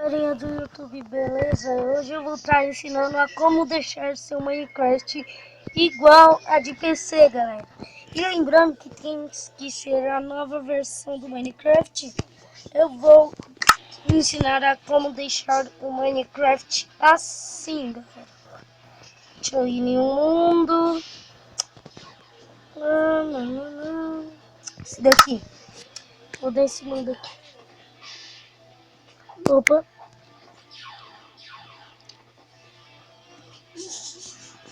Galerinha do YouTube, beleza? Hoje eu vou estar ensinando a como deixar seu Minecraft igual a de PC, galera. E lembrando que tem que ser a nova versão do Minecraft, eu vou ensinar a como deixar o Minecraft assim, galera. Deixa eu ir em um mundo. Esse daqui. Vou dar esse mundo aqui. Opa.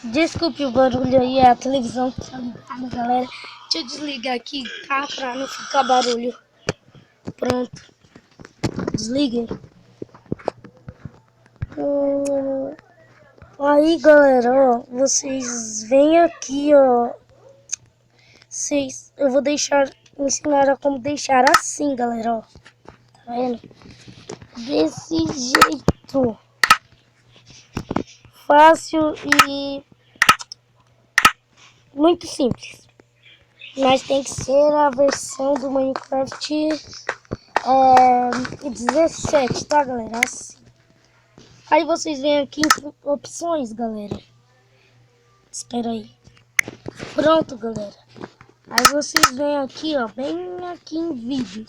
Desculpe o barulho aí, é a televisão que tá ligada, galera. Deixa eu desligar aqui, tá? Pra não ficar barulho. Pronto. Desliguei. Aí, galera, ó. Vocês vêm aqui, ó. Eu vou ensinar a como deixar assim, galera, ó. Tá vendo? Desse jeito. Fácil e muito simples. Mas tem que ser a versão do Minecraft 17, tá, galera? Assim. Aí vocês vêm aqui em opções, galera. Espera aí. Pronto, galera. Aí vocês vêm aqui, ó, bem aqui em vídeos.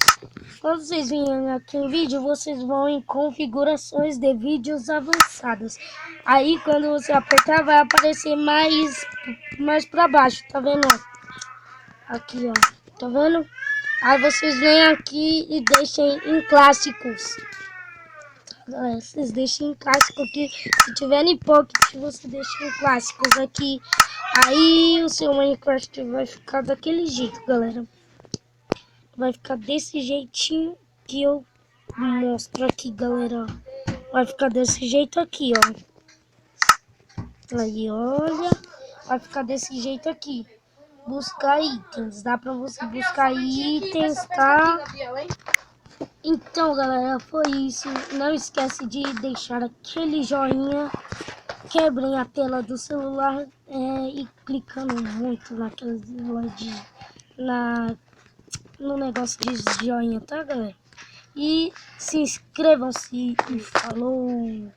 Quando vocês virem aqui em vídeo, vocês vão em configurações de vídeos avançados. Aí quando você apertar, vai aparecer mais pra baixo, tá vendo? Aqui, ó, tá vendo? Aí vocês vêm aqui e deixem em clássicos. Vocês deixem em clássico aqui. Se tiver em Pocket, você deixa em clássicos aqui. Aí o seu Minecraft vai ficar daquele jeito, galera. Vai ficar desse jeitinho que eu mostro aqui, galera. Vai ficar desse jeito aqui, ó. Aí, olha. Vai ficar desse jeito aqui. Buscar itens. Dá pra você buscar itens, tá? Então, galera, foi isso. Não esquece de deixar aquele joinha. Quebrem a tela do celular e clicando muito no negócio de joinha, tá, galera? E se inscrevam-se e falou!